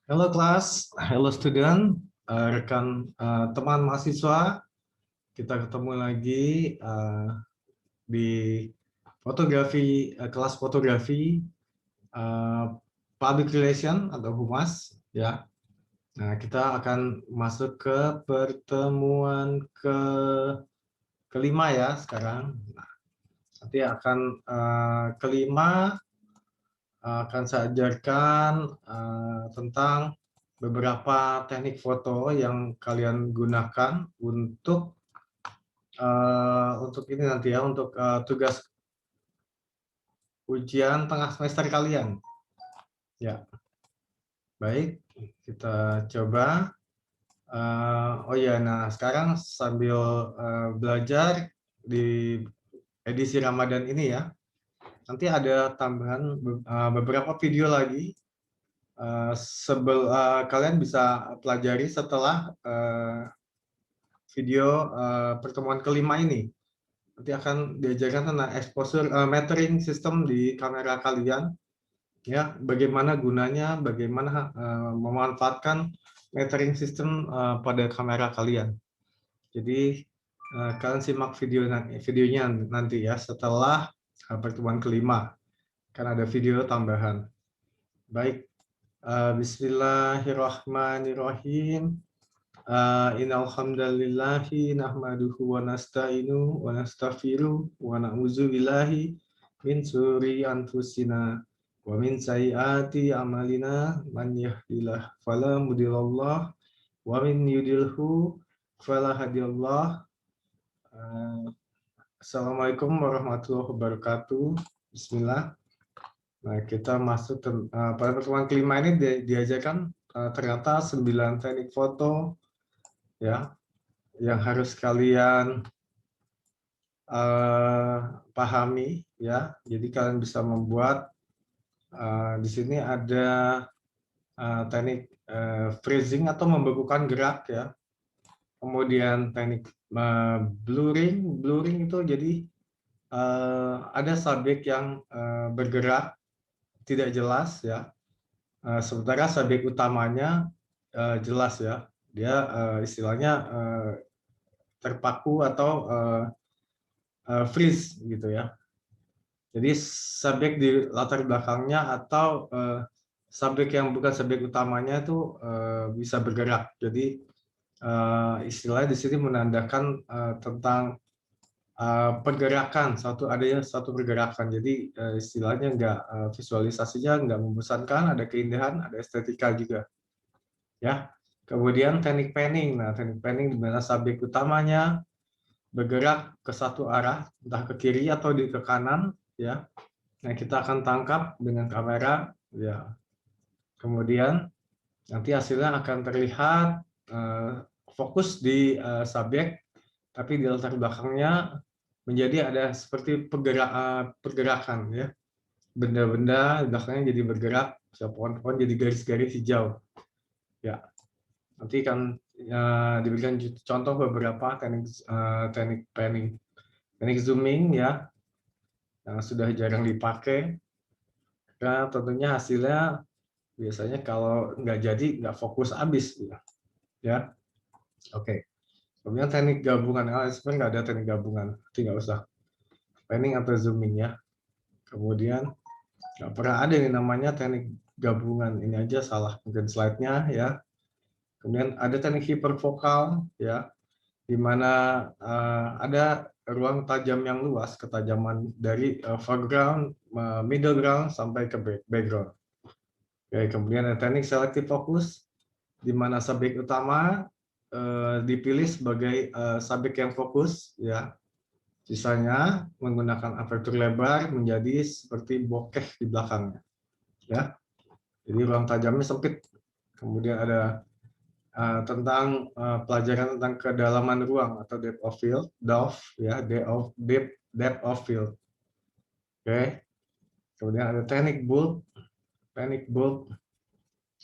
Halo kelas, hello student, rekan teman mahasiswa, kita ketemu lagi di fotografi, kelas fotografi public relation atau humas, ya. Nah, kita akan masuk ke pertemuan kelima ya sekarang. Nah, nanti akan kelima akan saya ajarkan tentang beberapa teknik foto yang kalian gunakan untuk ini nanti ya, untuk tugas ujian tengah semester kalian. Ya, baik, kita coba. Oh ya, nah sekarang sambil belajar di edisi Ramadan ini ya, nanti ada tambahan beberapa video lagi. Kalian bisa pelajari setelah video pertemuan kelima ini. Nanti akan diajarkan tentang exposure metering system di kamera kalian, ya, bagaimana gunanya, bagaimana memanfaatkan metering system pada kamera kalian. Jadi kalian simak videonya nanti ya setelah pertemuan kelima, kan ada video tambahan. Baik, Bismillahirrahmanirrahim. Innal hamdalillahi nahmaduhu wa nasta'inu wa nastaghfiru wa na'udzu billahi min syururi anfusina wa min sayyiati a'malina man yahdihillahu fala mudhillalah wa min yudlilhu fala hadiyallah. Assalamualaikum warahmatullahi wabarakatuh. Bismillah. Nah, kita masuk pada pertemuan kelima ini diajarkan ternyata 9 teknik foto ya yang harus kalian pahami ya. Jadi kalian bisa membuat di sini ada teknik freezing atau membekukan gerak ya. Kemudian teknik blurring itu jadi ada subjek yang bergerak tidak jelas ya. Sementara subjek utamanya jelas ya. Dia istilahnya terpaku atau freeze gitu ya. Jadi subjek di latar belakangnya atau subjek yang bukan subjek utamanya itu bisa bergerak. Jadi istilahnya di sini menandakan tentang pergerakan, adanya satu pergerakan. Jadi istilahnya visualisasinya nggak membosankan, ada keindahan, ada estetika juga. Ya. Kemudian teknik panning. Nah, teknik panning di mana subjek utamanya bergerak ke satu arah, entah ke kiri atau ke kanan, ya. Nah, kita akan tangkap dengan kamera, ya. Kemudian nanti hasilnya akan terlihat fokus di subjek, tapi di latar belakangnya menjadi ada seperti pergerakan, ya. Benda-benda di belakangnya jadi bergerak, pohon-pohon jadi garis-garis hijau, ya. Nanti kan diberikan contoh beberapa teknik panning, teknik zooming ya, yang sudah jarang dipakai. Nah, tentunya hasilnya biasanya kalau nggak jadi nggak fokus habis ya. Oke. Kemudian teknik gabungan, sebenarnya nggak ada teknik gabungan, nanti nggak usah panning atau zooming ya. Kemudian nggak pernah ada yang namanya teknik gabungan, ini aja salah mungkin slide-nya ya. Kemudian ada teknik hiperfokal ya, di mana ada ruang tajam yang luas, ketajaman dari foreground, middle ground sampai ke background. Oke, kemudian ada teknik selective focus, di mana subjek utama dipilih sebagai subjek yang fokus, ya. Sisanya menggunakan aperture lebar menjadi seperti bokeh di belakangnya, ya. Jadi ruang tajamnya sempit. Kemudian ada tentang pelajaran tentang kedalaman ruang atau depth of field, DOF ya, depth of field. Oke. Kemudian ada teknik bulb. Teknik bulb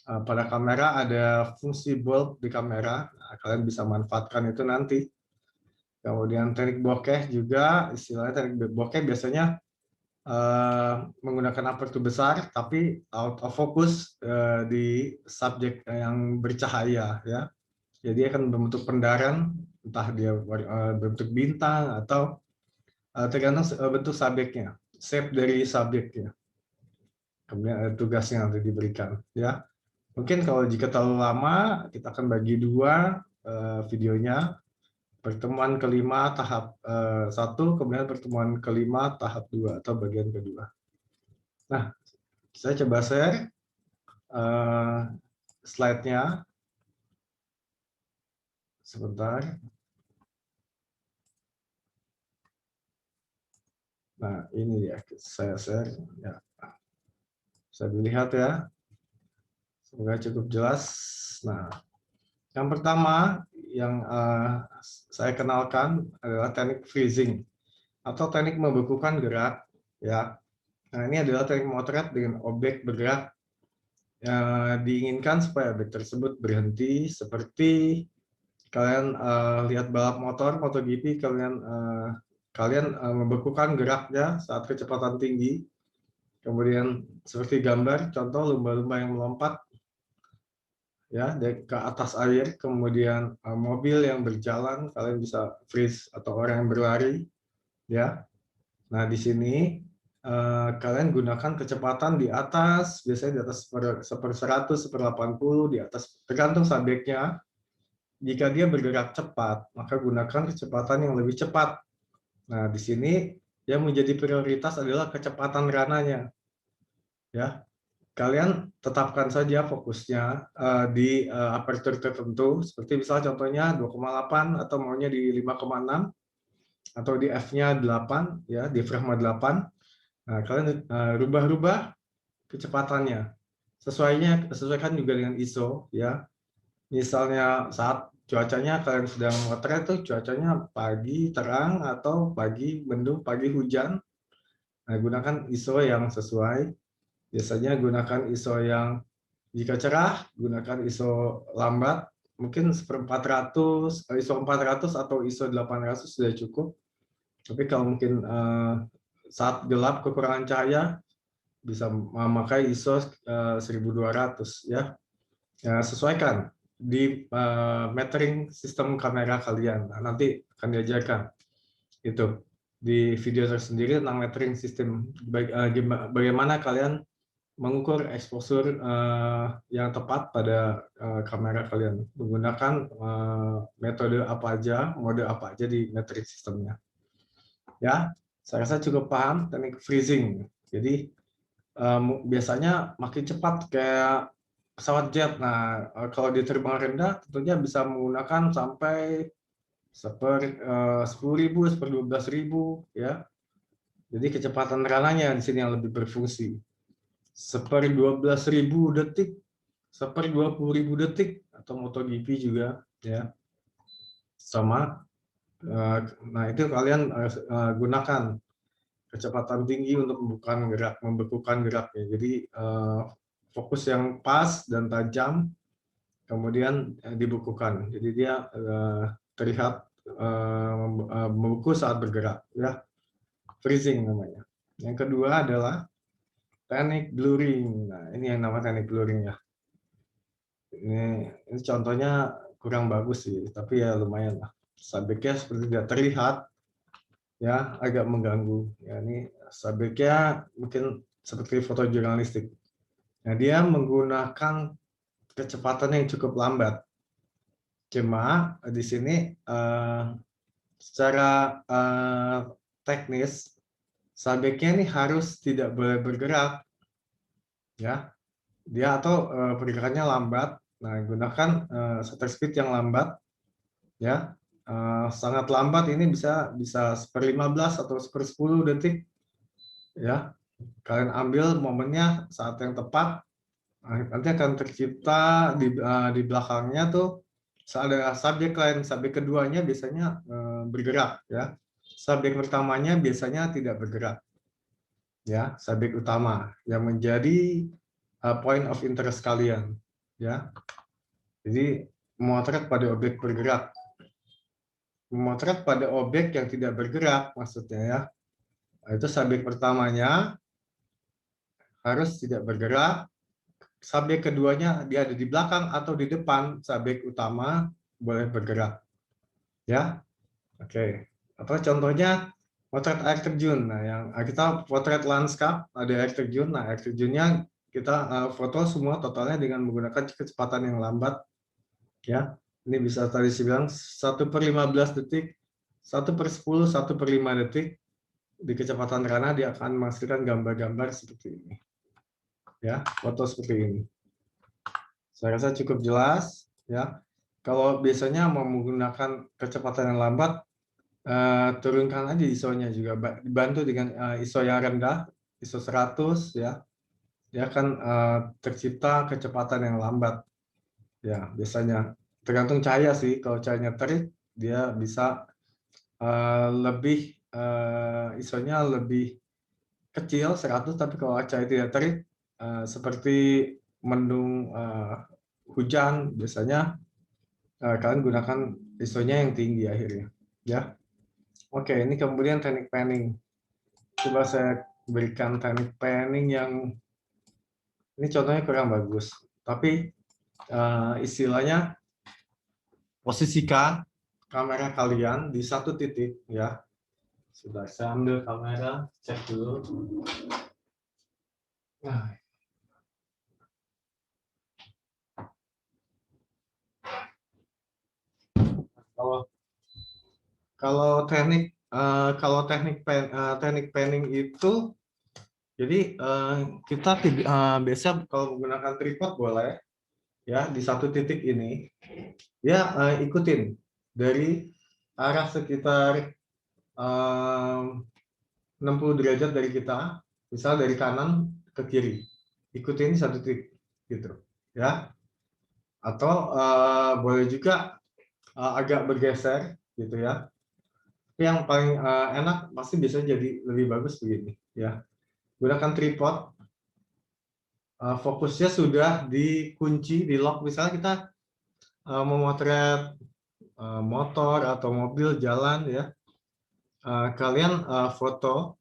pada kamera ada fungsi bulb di kamera. Nah, kalian bisa manfaatkan itu nanti. Kemudian teknik bokeh juga, istilahnya teknik bokeh biasanya menggunakan aperture besar, tapi out of focus di subjek yang bercahaya, ya. Jadi akan membentuk pendaran, entah dia bentuk bintang atau tergantung bentuk subjeknya, shape dari subjeknya. Kemudian tugasnya nanti diberikan, ya. Mungkin kalau jika terlalu lama, kita akan bagi dua videonya. Pertemuan kelima tahap 1, kemudian pertemuan kelima tahap 2 atau bagian kedua. Nah, saya coba share slide-nya. Sebentar. Nah, ini ya, saya share. Ya. Bisa dilihat ya. Semoga cukup jelas. Nah, yang pertama yang saya kenalkan adalah teknik freezing atau teknik membekukan gerak. Ya. Nah, ini adalah teknik memotret dengan objek bergerak. Diinginkan supaya objek tersebut berhenti, seperti kalian lihat balap motor, MotoGP, kalian membekukan geraknya saat kecepatan tinggi. Kemudian seperti gambar contoh lumba-lumba yang melompat ya ke atas air, kemudian mobil yang berjalan, kalian bisa freeze, atau orang yang berlari, ya. Nah, di sini kalian gunakan kecepatan di atas, biasanya di atas 1/100, 1/80, di atas, tergantung subjeknya. Jika dia bergerak cepat, maka gunakan kecepatan yang lebih cepat. Nah, di sini yang menjadi prioritas adalah kecepatan rananya. Ya, kalian tetapkan saja fokusnya di aperture tertentu, seperti misalnya contohnya 2,8 atau maunya di 5,6 atau di F-nya 8, ya, di diafragma 8. Nah, kalian rubah-rubah kecepatannya. Sesuaikan juga dengan ISO, ya. Misalnya saat cuacanya kalian sedang motret tuh cuacanya pagi terang atau pagi mendung, pagi hujan. Nah, gunakan ISO yang sesuai. Biasanya gunakan ISO yang jika cerah, gunakan ISO lambat, mungkin 1/400, ISO 400 atau ISO 800 sudah cukup. Tapi kalau mungkin saat gelap kekurangan cahaya, bisa memakai ISO 1200, ya. Sesuaikan di metering sistem kamera kalian. Nah, nanti akan diajarkan itu di video tersendiri tentang metering sistem, bagaimana kalian mengukur exposure yang tepat pada kamera kalian menggunakan metode apa aja, mode apa aja di metering sistemnya. Ya, saya rasa cukup paham teknik freezing. Jadi biasanya makin cepat kayak pesawat jet. Nah, kalau di terbang rendah tentunya bisa menggunakan sampai 10.000, 12.000, ya. Jadi kecepatan rananya di sini yang lebih berfungsi. 12.000 detik, 20.000 detik, atau MotoGP juga, ya. Sama. Nah, itu kalian gunakan kecepatan tinggi untuk membekukan geraknya. Jadi fokus yang pas dan tajam, kemudian dibekukan. Jadi dia terlihat membeku saat bergerak, ya. Freezing namanya. Yang kedua adalah teknik blurring. Nah, ini yang namanya teknik blurring, ya. Ini contohnya kurang bagus sih, tapi ya lumayan lah. Subjeknya seperti tidak terlihat, ya, agak mengganggu. Ya, ini subjeknya mungkin seperti foto jurnalistik. Nah, dia menggunakan kecepatan yang cukup lambat. Cuma di sini secara teknis subjeknya ini harus tidak boleh bergerak, ya. Dia atau pergerakannya lambat. Nah, gunakan shutter speed yang lambat, ya. Sangat lambat ini bisa 1/15 atau 1/10 detik, ya. Kalian ambil momennya saat yang tepat. Nanti akan tercipta di belakangnya tuh ada subjek lain. Subjek keduanya biasanya bergerak, ya. Subjek pertamanya biasanya tidak bergerak, ya. Subjek utama yang menjadi point of interest kalian, ya. Jadi memotret pada objek bergerak, memotret pada objek yang tidak bergerak maksudnya, ya. Itu subjek pertamanya harus tidak bergerak, subjek keduanya dia ada di belakang atau di depan subjek utama boleh bergerak. Ya, oke. Apa contohnya potret air terjun. Nah, yang kita potret lanskap ada air terjun. Nah, air terjunnya kita foto semua totalnya dengan menggunakan kecepatan yang lambat. Ya, ini bisa tadi saya bilang 1/15 detik, 1/10, 1/5 detik di kecepatan Rana dia akan menghasilkan gambar-gambar seperti ini. Ya, foto seperti ini. Saya rasa cukup jelas. Ya, kalau biasanya mau menggunakan kecepatan yang lambat, turunkan aja ISO-nya juga, dibantu dengan ISO yang rendah, ISO 100 ya, dia akan tercipta kecepatan yang lambat. Ya, biasanya tergantung cahaya sih. Kalau cahayanya terik, dia bisa lebih ISO-nya lebih kecil 100, tapi kalau cahaya tidak terik seperti mendung hujan, biasanya kalian gunakan ISO-nya yang tinggi akhirnya. Ya, oke. Ini kemudian teknik panning. Coba saya berikan teknik panning yang ini contohnya kurang bagus, tapi istilahnya posisikan kamera kalian di satu titik ya. Sudah, saya ambil kamera, cek dulu. Nah, kalau teknik panning itu, jadi kita biasa kalau menggunakan tripod boleh ya di satu titik ini ya, ikutin dari arah sekitar 60 derajat dari kita, misal dari kanan ke kiri, ikutin satu titik gitu ya, atau boleh juga agak bergeser gitu ya. Tapi yang paling enak pasti biasanya jadi lebih bagus begini ya. Gunakan tripod, fokusnya sudah dikunci, di lock. Misalnya kita memotret motor atau mobil jalan ya, kalian foto,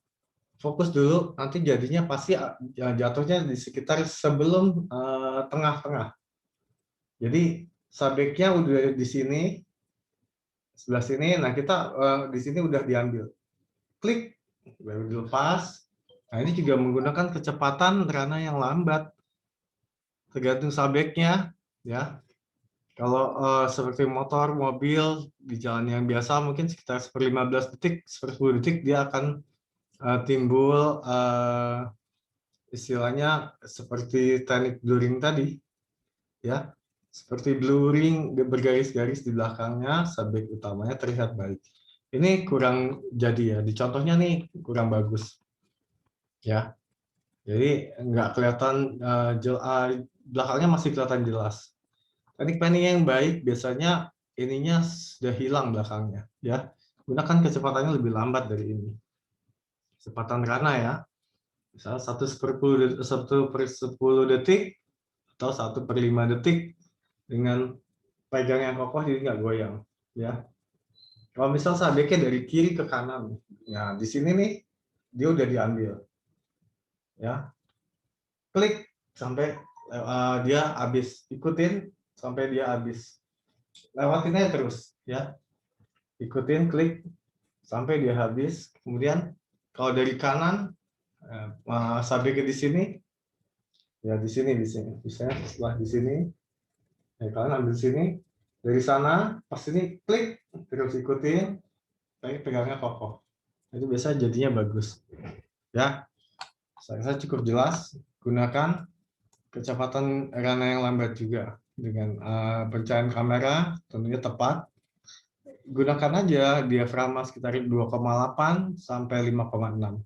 fokus dulu, nanti jadinya pasti jatuhnya di sekitar sebelum tengah-tengah. Jadi subjeknya udah di sini, sebelah sini. Nah, kita di sini udah diambil. Klik, baru dilepas. Nah, ini juga menggunakan kecepatan Rana yang lambat. Tergantung subjeknya, ya. Kalau seperti motor, mobil di jalan yang biasa mungkin sekitar 1/15 detik, 10 detik dia akan timbul istilahnya seperti teknik blurring tadi, ya. Seperti blurring bergaris-garis di belakangnya, subjek utamanya terlihat baik. Ini kurang jadi ya, di contohnya nih kurang bagus. Ya, jadi nggak kelihatan belakangnya masih kelihatan jelas. Teknik panning yang baik biasanya ininya sudah hilang belakangnya, ya. Gunakan kecepatannya lebih lambat dari ini. Kecepatan Rana ya, misalnya 1/10 detik atau 1/5 detik dengan pegang yang kokoh jadi nggak goyang, ya. Kalau misal subjeknya dari kiri ke kanan, ya di sini nih dia udah diambil, ya. Klik sampai dia habis, ikutin sampai dia habis, lewatin aja terus ya, ikutin, klik sampai dia habis. Kemudian kalau dari kanan subjeknya di sini ya, di sini bisa setelah di sini ya, kalian ambil sini, dari sana pas ini klik terus ikutin, tapi pegangnya kokoh, itu biasa jadinya bagus ya. Saya rasa cukup jelas. Gunakan kecepatan Rana yang lambat juga dengan pencahayaan kamera tentunya tepat. Gunakan aja diafragma sekitar 2,8 sampai 5,6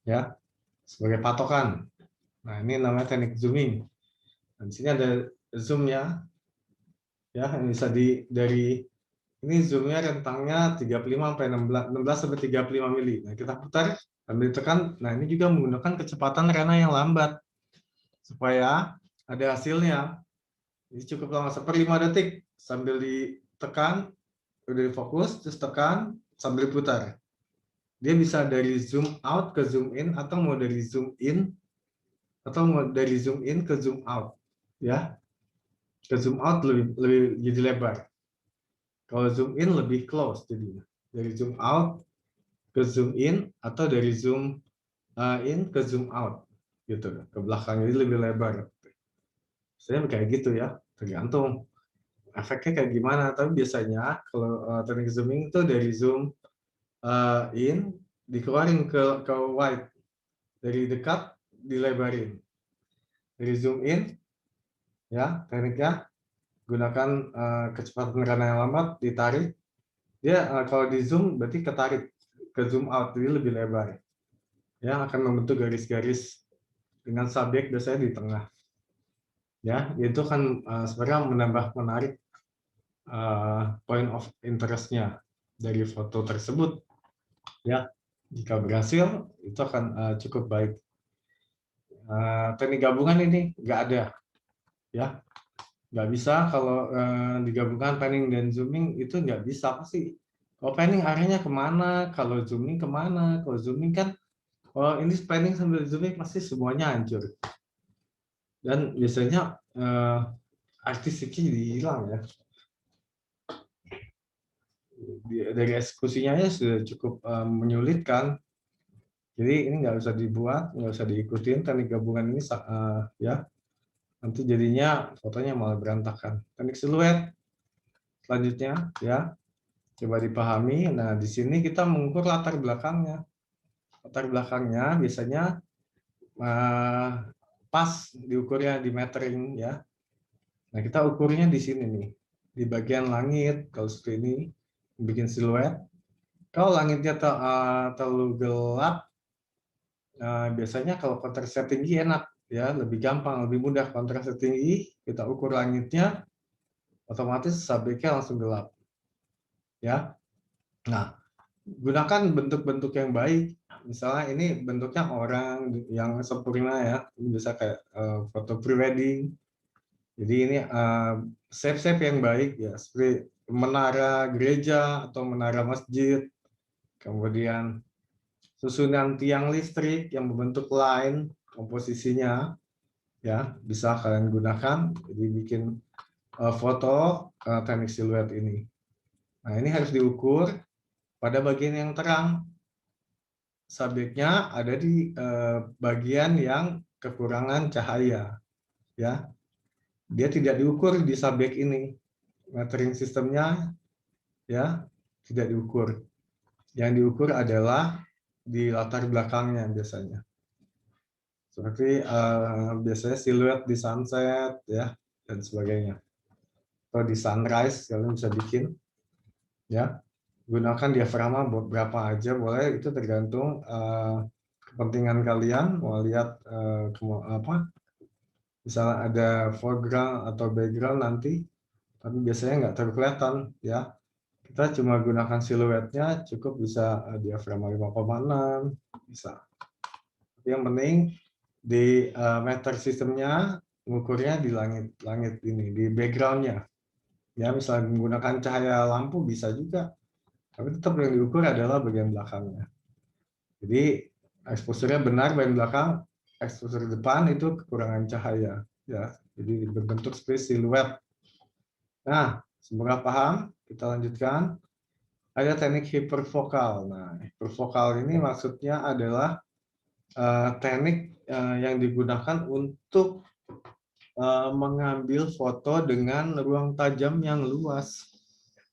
ya sebagai patokan. Nah, ini namanya teknik zooming. Nah, di sini ada zoomnya ya, yang bisa dari ini zoomnya rentangnya 35 sampai 16 sampai 35 mili. Nah, kita putar sambil tekan. Nah, ini juga menggunakan kecepatan Rana yang lambat supaya ada hasilnya. Ini cukup lama, 1/5 detik sambil ditekan, udah difokus, terus tekan sambil putar. dia bisa dari zoom out ke zoom in, atau mau dari zoom in, atau mau dari zoom in ke zoom out, ya. Ke zoom out lebih jadi lebar. Kalau zoom in lebih close jadinya. Dari zoom out ke zoom in, atau dari zoom in ke zoom out, gitu. Ke belakang, jadi lebih lebar. Saya kayak gitu ya, tergantung efeknya kayak gimana. Tapi biasanya kalau teknik zooming itu dari zoom in dikeluarin ke wide, dari dekat dilebarin. Dari zoom in, ya tekniknya gunakan kecepatan karena yang lambat, ditarik. Dia kalau di zoom berarti ketarik ke zoom out, jadi lebih lebar. Ya, akan membentuk garis-garis dengan subjek biasanya di tengah. Ya, itu kan sebenarnya menambah menarik point of interest-nya dari foto tersebut. Ya, jika berhasil itu akan cukup baik. Teknik gabungan ini nggak ada, ya. Nggak bisa kalau digabungkan panning dan zooming, itu nggak bisa pasti. Kalau panning arahnya kemana, kalau zooming kemana. Kalau zooming kan, oh ini panning sambil zooming pasti semuanya hancur. Dan biasanya artistiknya jadi hilang ya. Dari eksekusinya ya sudah cukup menyulitkan. Jadi ini nggak usah dibuat, nggak usah diikutin teknik gabungan ini, ya. Nanti jadinya fotonya malah berantakan. Teknik siluet selanjutnya, ya. Coba dipahami. Nah, di sini kita mengukur latar belakangnya. Latar belakangnya biasanya pas diukurnya di metering, ya. Nah, kita ukurnya di sini nih, di bagian langit. Kalau seperti ini, bikin siluet. Kalau langitnya terlalu gelap, biasanya kalau kontrasnya tinggi enak, ya, lebih gampang, lebih mudah. Kontrasnya tinggi, kita ukur langitnya, otomatis subjeknya langsung gelap, ya. Nah, gunakan bentuk-bentuk yang baik. Misalnya ini bentuknya orang yang sempurna, ya. Ini bisa kayak foto prewedding. Jadi ini shape-shape yang baik, ya, seperti menara gereja atau menara masjid. Kemudian susunan tiang listrik yang membentuk line komposisinya, ya, bisa kalian gunakan. Jadi bikin foto teknik siluet ini. Nah, ini harus diukur pada bagian yang terang. Subjeknya ada di bagian yang kekurangan cahaya, ya. Dia tidak diukur di subjek ini. Metering sistemnya, ya, tidak diukur. Yang diukur adalah di latar belakangnya biasanya. Seperti biasanya siluet di sunset, ya, dan sebagainya. Atau di sunrise kalian bisa bikin, ya. Gunakan diafragma berapa aja boleh, itu tergantung kepentingan kalian. Mau lihat misalnya ada foreground atau background nanti, tapi biasanya nggak terlalu kelihatan, ya. Kita cuma gunakan siluetnya, cukup bisa diafragma 5,6, bisa. Tapi yang penting di meter sistemnya mengukurnya di langit ini, di backgroundnya. Ya, misalnya menggunakan cahaya lampu bisa juga, tapi tetap yang diukur adalah bagian belakangnya. Jadi exposure-nya benar bagian belakang, exposure depan itu kekurangan cahaya, ya. Jadi berbentuk seperti siluet. Nah, semoga paham. Kita lanjutkan. Ada teknik hiperfokal. Nah, hiperfokal ini maksudnya adalah teknik yang digunakan untuk mengambil foto dengan ruang tajam yang luas,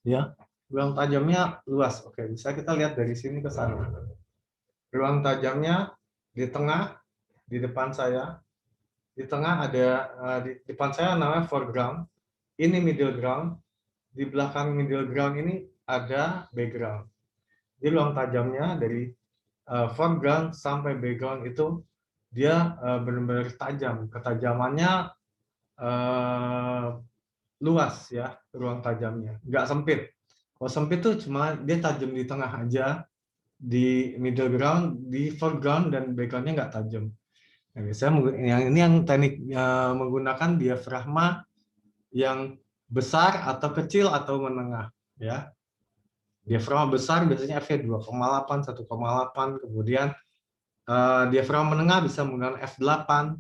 ya. Ruang tajamnya luas. Oke, bisa kita lihat dari sini ke sana. Ruang tajamnya di tengah, di depan saya. Di tengah ada, di depan saya namanya foreground. Ini middle ground. Di belakang middle ground ini ada background. Jadi ruang tajamnya dari foreground sampai background itu dia benar-benar tajam. Ketajamannya luas, ya, ruang tajamnya. Nggak sempit. Kalau sempit tuh cuma dia tajam di tengah aja, di middle ground, di foreground, dan backgroundnya nggak tajam. Nah, biasanya yang teknik menggunakan diafragma yang besar atau kecil atau menengah, ya. Diafragma besar biasanya F-nya 2,8, 1,8. Kemudian diafragma menengah bisa menggunakan F8,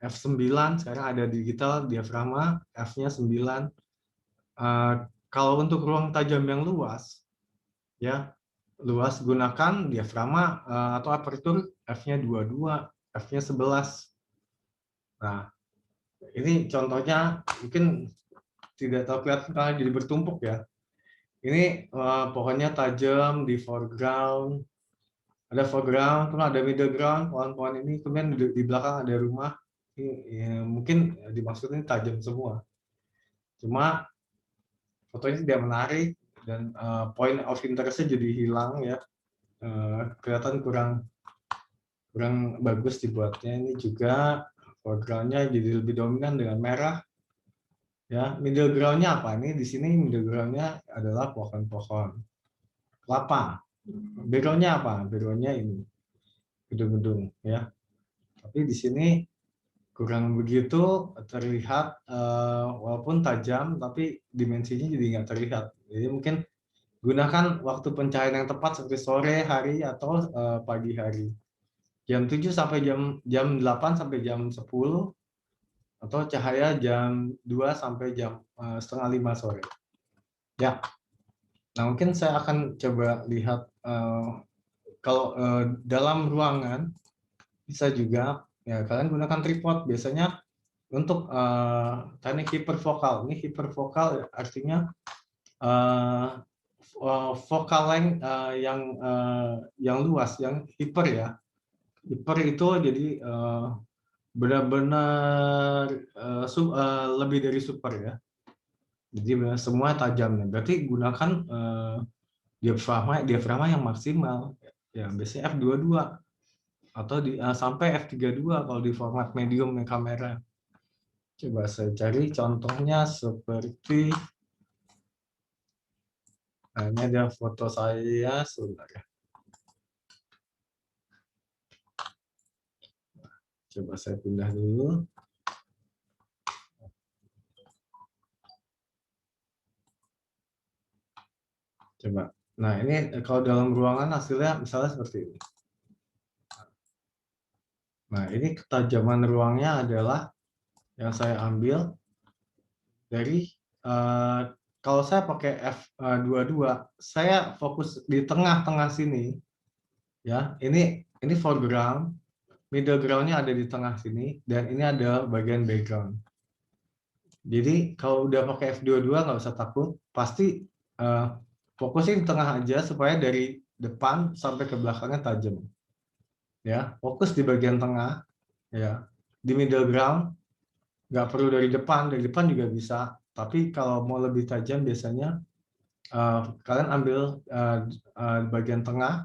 F9. Sekarang ada digital diafragma F-nya 9. Kalau untuk ruang tajam yang luas, ya luas, gunakan diafragma atau apertur F-nya 22, F-nya 11. Nah, ini contohnya mungkin tidak tahu kelihatan karena jadi bertumpuk ya. Ini pohonnya tajam di foreground, ada foreground, terus ada middle ground, pohon-pohon ini, kemudian di belakang ada rumah. Ini, ya, mungkin dimaksudnya tajam semua. Cuma fotonya tidak menarik dan point of interest-nya jadi hilang ya. Kelihatan kurang bagus dibuatnya. Ini juga foreground-nya jadi lebih dominan dengan merah. Ya, middle ground-nya apa? Ini di sini middle ground-nya adalah pohon-pohon kelapa. Background-nya apa? Background-nya ini gedung-gedung ya. Tapi di sini kurang begitu terlihat, walaupun tajam tapi dimensinya jadi nggak terlihat. Jadi mungkin gunakan waktu pencahayaan yang tepat seperti sore hari atau pagi hari. Jam 7 sampai jam 8 sampai jam 10, atau cahaya jam 2 sampai jam setengah 5 sore. Ya. Nah, mungkin saya akan coba lihat kalau dalam ruangan bisa juga ya kalian gunakan tripod biasanya untuk teknik hipervokal. Ini hipervokal artinya vokal length yang luas, yang hiper ya. Hiper itu jadi benar-benar lebih dari super ya. Jadi semua tajam nih. Berarti gunakan diafragma yang maksimal. Ya biasanya f22 atau sampai f32 kalau di format medium kamera. Coba saya cari contohnya seperti, nah, ini ada foto saya sebentar ya. Coba saya pindah dulu. Coba. Nah, ini kalau dalam ruangan hasilnya misalnya seperti ini. Nah, ini ketajaman ruangnya adalah yang saya ambil dari kalau saya pakai f22, saya fokus di tengah-tengah sini ya. Ini foreground, middle ground-nya ada di tengah sini, dan ini ada bagian background. Jadi kalau udah pakai f22 nggak usah takut, pasti fokusnya di tengah aja supaya dari depan sampai ke belakangnya tajam. Ya, fokus di bagian tengah, ya, di middle ground. Nggak perlu dari depan juga bisa. Tapi kalau mau lebih tajam biasanya kalian ambil bagian tengah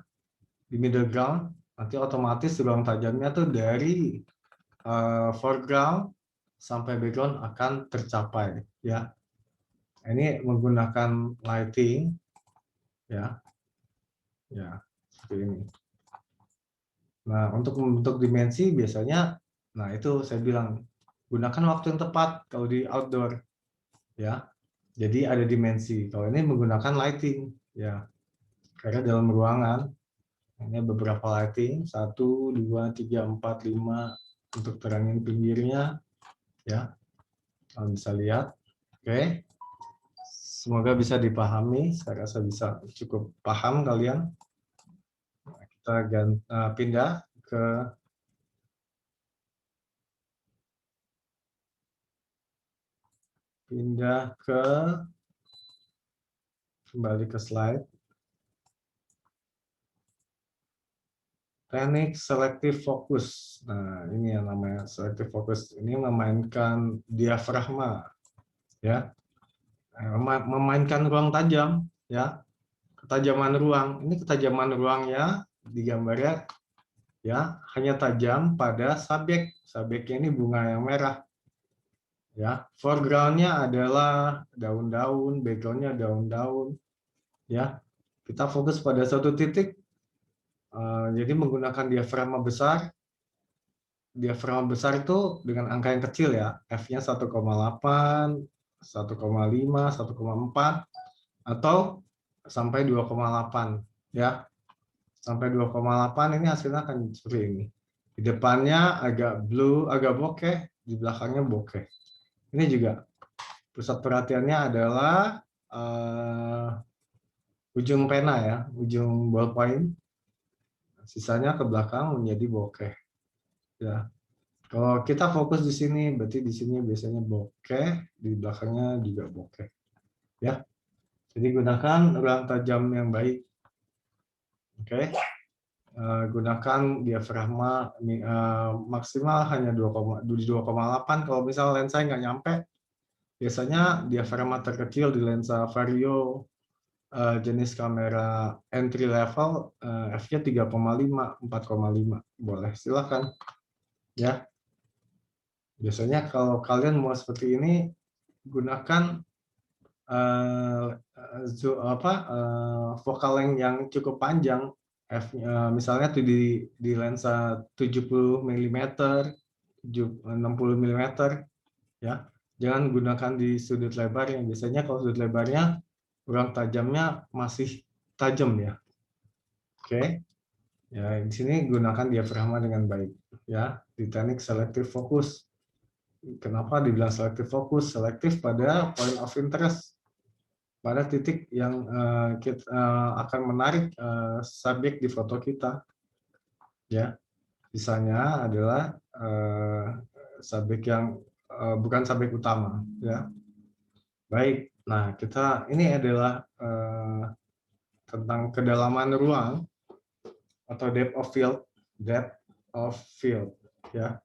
di middle ground, nanti otomatis ruang tajamnya tuh dari foreground sampai background akan tercapai ya. Ini menggunakan lighting ya, ya seperti ini. Nah, untuk membentuk dimensi biasanya, nah itu saya bilang gunakan waktu yang tepat kalau di outdoor ya. Jadi ada dimensi. Kalau ini menggunakan lighting ya, karena dalam ruangan ini beberapa lighting 1, 2, 3, 4, 5 untuk terangin pinggirnya ya. Kalian bisa lihat. Oke. Semoga bisa dipahami. Saya rasa bisa cukup paham kalian. Kita pindah kembali ke slide. Teknik selective focus. Nah, ini yang namanya selective focus. Ini memainkan diafragma, ya, memainkan ruang tajam, ya, ketajaman ruang. Ini ketajaman ruangnya di gambarnya, ya, hanya tajam pada subjek. Subjeknya ini bunga yang merah, ya. Foregroundnya adalah daun-daun, backgroundnya daun-daun, ya. Kita fokus pada satu titik. Jadi menggunakan diafragma besar. Diafragma besar itu dengan angka yang kecil ya, F-nya 1,8, 1,5, 1,4, atau sampai 2,8 ya. Sampai 2,8 ini hasilnya akan seperti ini. Di depannya agak blue, agak bokeh, di belakangnya bokeh. Ini juga pusat perhatiannya adalah ujung pena ya, ujung ballpoint. Sisanya ke belakang menjadi bokeh. Ya. Kalau kita fokus di sini, berarti di sini biasanya bokeh, di belakangnya juga bokeh. Ya. Jadi gunakan ruang tajam yang baik. Oke. Gunakan diafragma maksimal hanya 2,8. Kalau misal lensa nggak nyampe, biasanya diafragma terkecil di lensa vario jenis kamera entry level f-nya 3,5, 4,5 boleh, silakan ya. Biasanya kalau kalian mau seperti ini, gunakan focal length yang cukup panjang, misalnya tuh di lensa 70 mm, 60 mm ya. Jangan gunakan di sudut lebar yang biasanya kalau sudut lebarnya ruang tajamnya masih tajam ya. Oke. Ya, di sini gunakan diafragma dengan baik ya. Di teknik selective focus. Kenapa dibilang selective focus? Selektif pada point of interest, pada titik yang kita akan menarik subjek di foto kita. Ya, sisanya adalah subjek yang bukan subjek utama. Ya, baik. Nah, kita ini adalah tentang kedalaman ruang atau depth of field. Depth of field. Ya,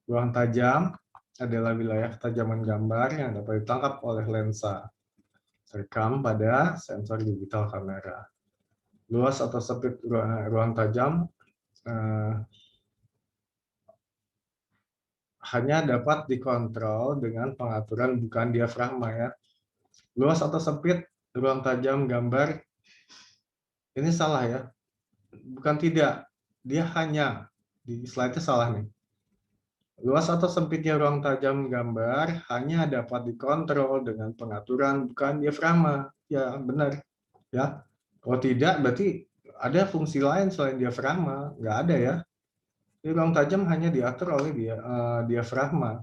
ruang tajam adalah wilayah ketajaman gambar yang dapat ditangkap oleh lensa terekam pada sensor digital kamera. Luas atau sempit ruang tajam hanya dapat dikontrol dengan pengaturan bukan diafragma ya. Luas atau sempit ruang tajam gambar ini salah ya. Bukan tidak, dia hanya di slide-nya salah nih. Luas atau sempitnya ruang tajam gambar hanya dapat dikontrol dengan pengaturan bukan diafragma. Ya, benar. Ya. Kalau tidak, berarti ada fungsi lain selain diafragma. Nggak ada ya. Jadi ruang tajam hanya diatur oleh diafragma.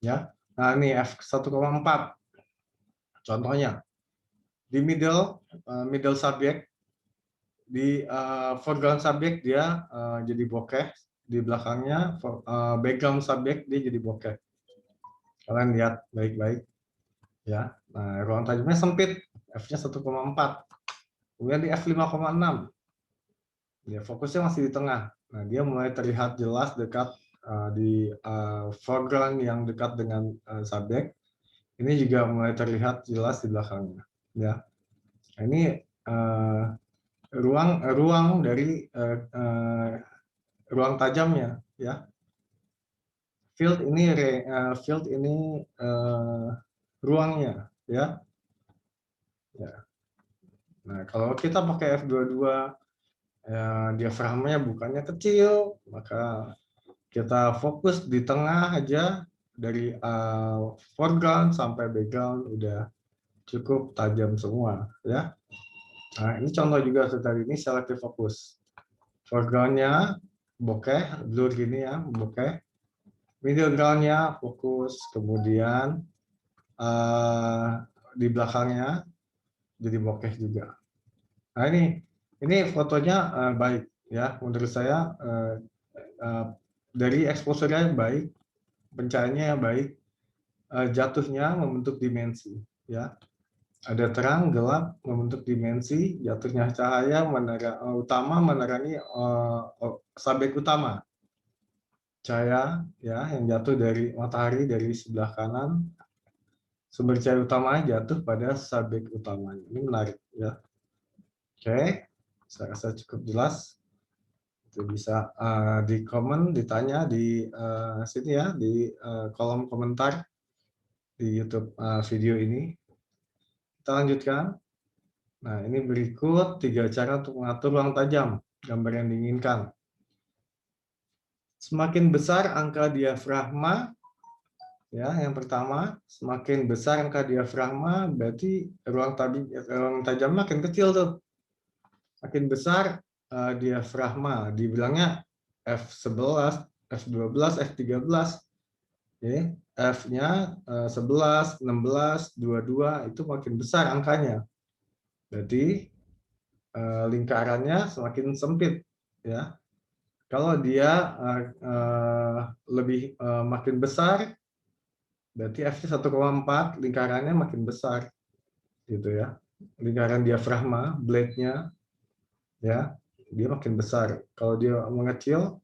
Ya. Nah, ini f1,4. Contohnya, di middle subject, di foreground subject dia jadi bokeh, di belakangnya background subject dia jadi bokeh. Kalian lihat baik-baik ya. Nah, ruang tajamnya sempit, f-nya 1,4. Kemudian di f5,6 ya fokusnya masih di tengah. Nah, dia mulai terlihat jelas dekat di foreground yang dekat dengan subjek. Ini juga mulai terlihat jelas di belakangnya. Ya, nah, ini ruang dari ruang tajamnya. Ya, field ini ruangnya. Ya. Ya. Nah, kalau kita pakai f22 diafragmanya bukannya kecil, maka kita fokus di tengah aja dari foreground sampai background udah cukup tajam semua ya. Nah, ini contoh juga tadi ini selective focus. Foregroundnya bokeh, blur gini ya, bokeh. Middle groundnya fokus, kemudian di belakangnya jadi bokeh juga. Nah, ini fotonya baik ya, menurut saya dari exposure-nya baik, pencahayaannya baik, jatuhnya membentuk dimensi ya. Ada terang, gelap, membentuk dimensi, jatuhnya cahaya utama menerangi subjek utama. Cahaya ya yang jatuh dari matahari dari sebelah kanan, sumber cahaya utama jatuh pada subjek utamanya. Ini menarik ya. Oke, saya rasa cukup jelas. Itu bisa di komen, ditanya di sini ya, di kolom komentar di YouTube video ini. Kita lanjutkan. Nah, ini berikut 3 cara untuk mengatur ruang tajam, gambar yang diinginkan. Semakin besar angka diafragma, Ya, yang pertama, semakin besar angka diafragma, berarti ruang tajam makin kecil tuh. Makin besar diafragma, dibilangnya F11, F12, F13. Oke, F-nya 11, 16, 22 itu makin besar angkanya. Berarti lingkarannya semakin sempit, ya. Kalau dia lebih makin besar, berarti F-nya 1,4, lingkarannya makin besar, gitu ya. Lingkaran diafragma, blade-nya, ya, dia makin besar. Kalau dia mengecil,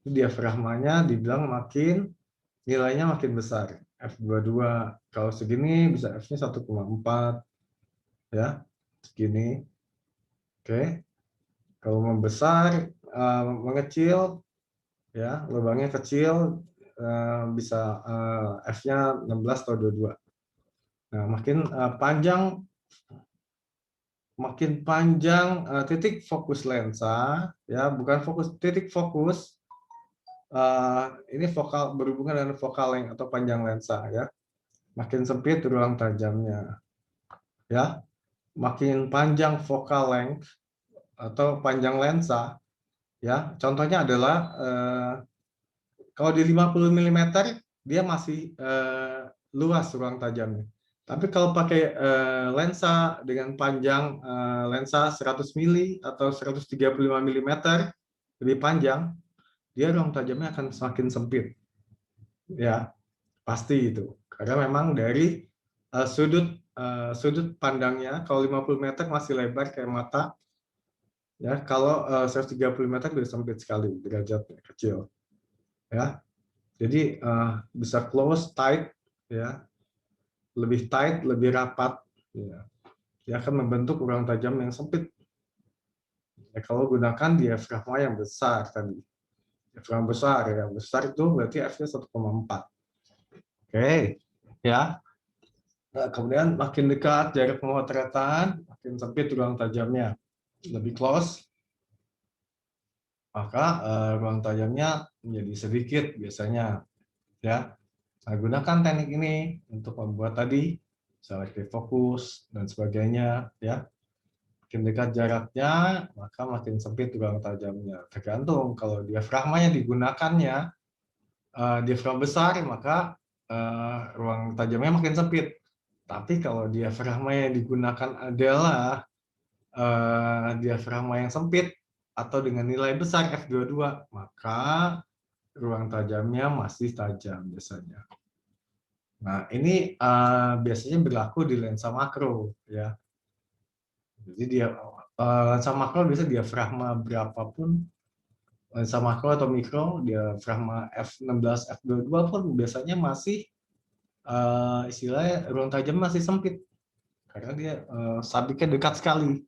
diafragmanya dibilang nilainya makin besar. F22, kalau segini bisa F-nya 1,4, ya, segini. Oke, kalau membesar, mengecil, ya, lubangnya kecil, bisa F-nya 16 atau 22. Nah, makin panjang titik fokus lensa, ya, bukan titik fokus, ini berhubungan dengan focal length atau panjang lensa, ya. Makin sempit ruang tajamnya, ya. Makin panjang focal length atau panjang lensa, ya. Contohnya adalah kalau di 50 mm dia masih luas ruang tajamnya. Tapi kalau pakai lensa dengan panjang lensa 100 mili atau 135 mm lebih panjang, dia ruang tajamnya akan semakin sempit. Ya, pasti itu. Karena memang dari sudut pandangnya, kalau 50 meter masih lebar kayak mata, ya. Kalau 130 meter sudah sempit sekali, derajatnya kecil, ya. Jadi bisa close, tight, ya, lebih tight, lebih rapat, ya. Dia akan membentuk ruang tajam yang sempit. Ya, kalau gunakan diafragma yang besar tadi, diafragma besar, ya, besar itu berarti F-nya 1,4. Oke, ya. Nah, kemudian makin dekat jarak pemotretan, makin sempit ruang tajamnya. Lebih close, maka ruang tajamnya menjadi sedikit biasanya, ya. Nah, gunakan teknik ini untuk membuat tadi selective focus dan sebagainya, ya. Makin dekat jaraknya, maka makin sempit ruang tajamnya. Tergantung kalau diafragmanya digunakannya diafragma besar, maka ruang tajamnya makin sempit. Tapi kalau diafragma yang digunakan adalah diafragma yang sempit atau dengan nilai besar F22, maka ruang tajamnya masih tajam biasanya. Nah, ini biasanya berlaku di lensa makro, ya. Jadi lensa makro biasanya diafragma berapapun, lensa makro atau mikro, diafragma F16, F22 pun biasanya masih istilahnya ruang tajam masih sempit karena dia sabiknya dekat sekali.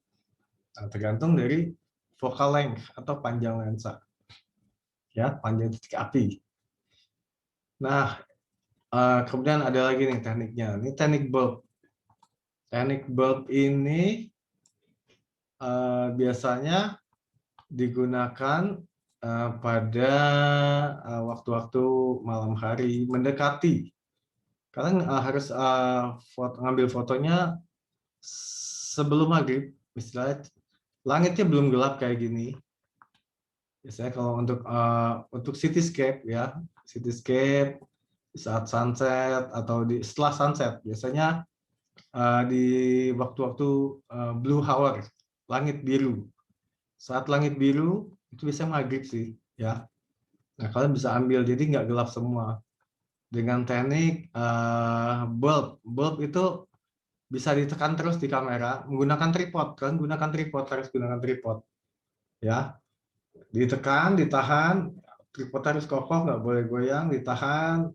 Nah, tergantung dari focal length atau panjang lensa, ya, panjang titik api. Nah, kemudian ada lagi nih tekniknya. Ini teknik bulb. Teknik bulb ini biasanya digunakan pada waktu-waktu malam hari mendekati. Kalian harus ngambil fotonya sebelum maghrib, istilahnya langitnya belum gelap kayak gini. Biasanya kalau untuk cityscape, ya, cityscape saat sunset atau setelah sunset, biasanya di waktu-waktu blue hour, langit biru. Saat langit biru itu biasanya maghrib sih, ya. Nah, kalian bisa ambil jadi nggak gelap semua dengan teknik bulb itu bisa ditekan terus di kamera menggunakan tripod. Kalian gunakan tripod, harus gunakan tripod, ya. Ditekan, ditahan, tripod harus kokoh, nggak boleh goyang, ditahan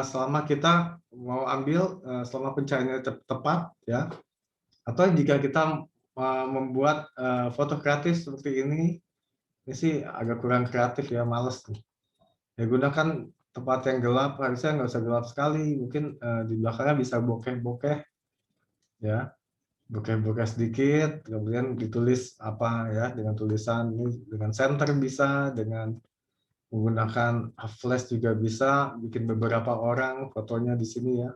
selama kita mau ambil, selama pencahayaan tepat, ya. Atau jika kita membuat foto kreatif seperti ini sih agak kurang kreatif, ya, males. Ya, gunakan tempat yang gelap, harusnya nggak usah gelap sekali, mungkin di belakangnya bisa bokeh-bokeh, ya, bokeh-bokeh sedikit, kemudian ditulis apa, ya, dengan tulisan ini dengan center bisa, dengan Menggunakan flash juga bisa, bikin beberapa orang fotonya di sini ya.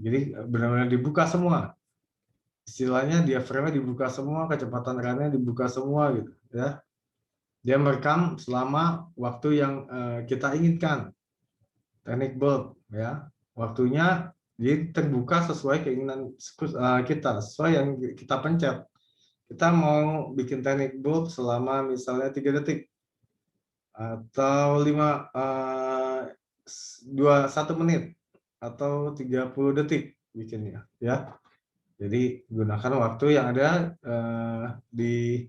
Jadi benar-benar dibuka semua. Istilahnya diaframe dibuka semua, kecepatan runnya dibuka semua gitu ya. Dia merekam selama waktu yang kita inginkan. Teknik bulb ya. Waktunya dia terbuka sesuai keinginan kita, sesuai yang kita pencet. Kita mau bikin teknik bulb selama misalnya 3 detik atau 1 menit atau 30 detik bikinnya ya. Jadi gunakan waktu yang ada di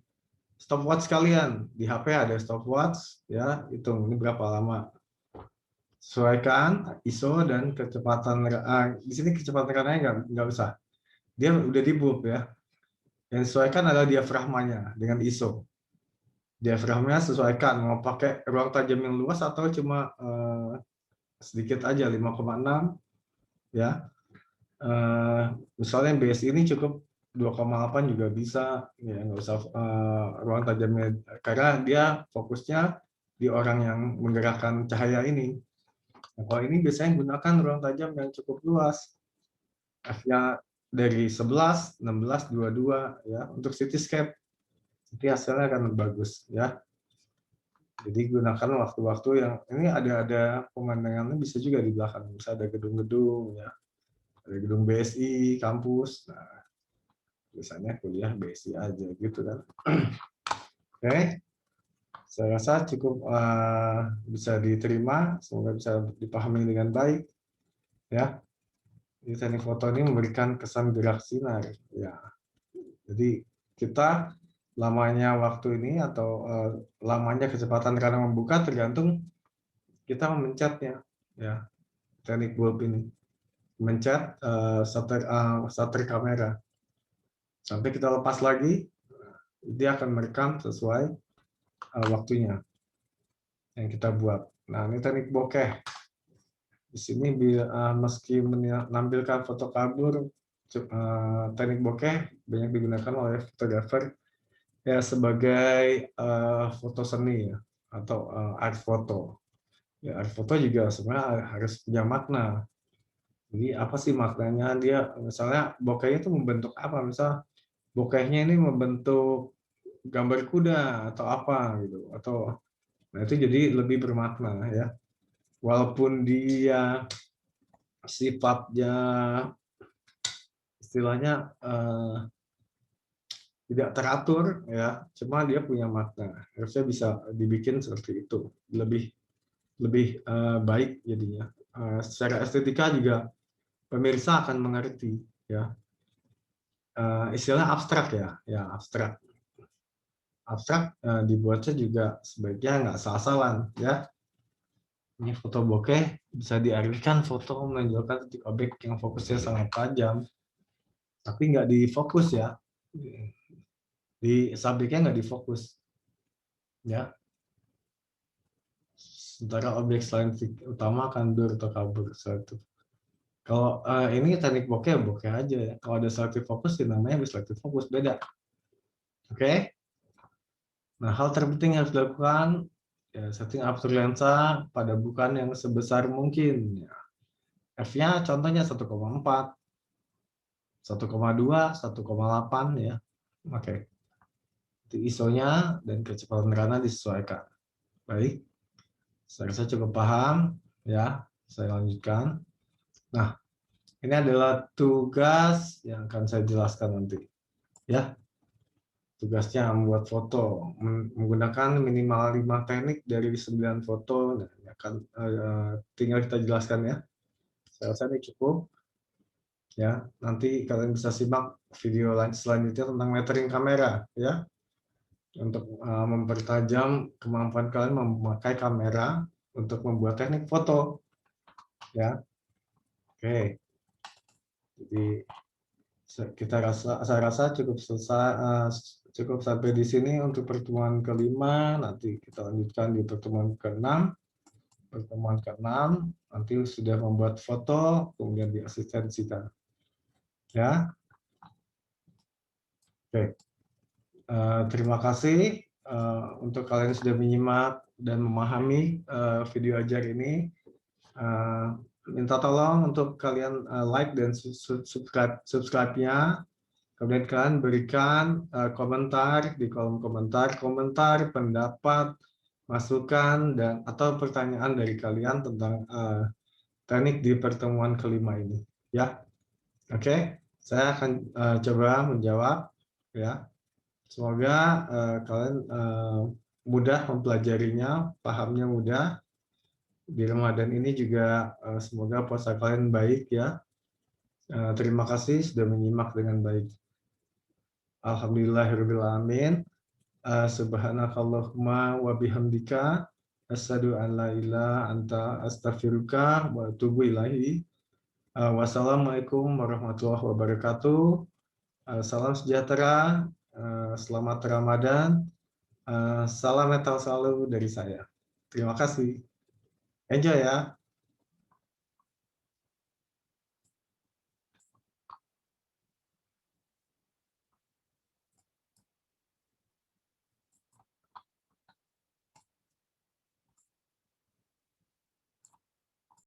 stopwatch kalian. Di HP ada stopwatch ya, hitung ini berapa lama. Sesuaikan ISO dan kecepatan di sini kecepatan runnya nggak usah. Dia udah di bulb ya. Yang sesuaikan adalah diafragmanya dengan ISO. Diafragmanya sesuaikan mau pakai ruang tajam yang luas atau cuma sedikit aja 5,6 ya. Misalnya BSI ini cukup 2,8 juga bisa ya, nggak usah ruang tajamnya karena dia fokusnya di orang yang menggerakkan cahaya ini. Nah, kalau ini biasanya gunakan ruang tajam yang cukup luas, f-nya dari 11, 16, 22 ya untuk cityscape. Nanti hasilnya akan bagus ya. Jadi gunakan waktu-waktu yang ini ada pemandangannya bisa juga di belakang, bisa ada gedung-gedung ya, ada gedung BSI, kampus. Nah, biasanya kuliah BSI aja gitu kan. Oke, saya rasa cukup bisa diterima, semoga bisa dipahami dengan baik ya. Jadi teknik foto ini memberikan kesan gerak sinar ya. Jadi kita lamanya waktu ini atau lamanya kecepatan karena membuka tergantung kita memencetnya ya. Teknik bulb ini mencet shutter kamera sampai kita lepas lagi, dia akan merekam sesuai waktunya yang kita buat. Nah, ini teknik bokeh. Di sini meski menampilkan foto kabur, teknik bokeh banyak digunakan oleh fotografer ya sebagai foto seni ya, atau art foto. Ya, art foto juga sebenarnya harus punya makna. Jadi apa sih maknanya? Dia misalnya bokehnya itu membentuk apa? Misal bokehnya ini membentuk gambar kuda atau apa gitu, atau nah itu jadi lebih bermakna ya. Walaupun dia sifatnya istilahnya tidak teratur ya, cuma dia punya makna. Harusnya bisa dibikin seperti itu, lebih lebih baik jadinya. Secara estetika juga pemirsa akan mengerti ya. Istilah abstrak ya, ya abstrak. Abstrak dibuatnya juga sebaiknya nggak asal-asalan ya. Ini foto bokeh bisa diartikan foto menunjukkan titik objek yang fokusnya sangat tajam, tapi nggak difokus ya. Di subjeknya nggak difokus ya. Sementara objek selain utama akan blur atau kabur satu. Kalau ini teknik bokeh bokeh aja ya. Kalau ada selective focus ya namanya selective focus beda. Oke. Nah, hal terpenting yang harus dilakukan ya setting aperture lensa pada bukan yang sebesar mungkin ya. F-nya contohnya 1,4, 1,2, 1,8 ya. Oke. Itu ISO-nya dan kecepatan rana disesuaikan. Baik. Saya rasa cukup paham ya. Saya lanjutkan. Nah, ini adalah tugas yang akan saya jelaskan nanti. Ya, tugasnya membuat foto menggunakan minimal 5 teknik dari 9 foto. Nah, akan tinggal kita jelaskan ya. Saya rasa ini cukup. Ya, nanti kalian bisa simak video selanjutnya tentang metering kamera ya. Untuk mempertajam kemampuan kalian memakai kamera untuk membuat teknik foto. Ya. Oke. Jadi saya rasa cukup sampai di sini untuk pertemuan kelima. Nanti kita lanjutkan di pertemuan keenam. Pertemuan keenam nanti sudah membuat foto, kemudian diasistensikan. Ya, oke. Terima kasih untuk kalian yang sudah menyimak dan memahami video ajar ini, minta tolong untuk kalian like dan subscribe-nya. Kemudian kalian berikan komentar di kolom komentar, pendapat, masukan, dan atau pertanyaan dari kalian tentang teknik di pertemuan kelima ini. Ya, oke. Saya akan coba menjawab. Ya, semoga kalian mudah mempelajarinya, pahamnya mudah. Di Ramadan ini juga semoga puasa kalian baik ya. Terima kasih sudah menyimak dengan baik. Alhamdulillahirrahmanirrahim. Subhanakallahumma wa bihamdika asyhadu an la ilaha anta astaghfiruka wa atubu ilaihi. Wassalamualaikum warahmatullahi wabarakatuh. Salam sejahtera, selamat Ramadan. Salam metal selalu dari saya. Terima kasih. Enjoy ya.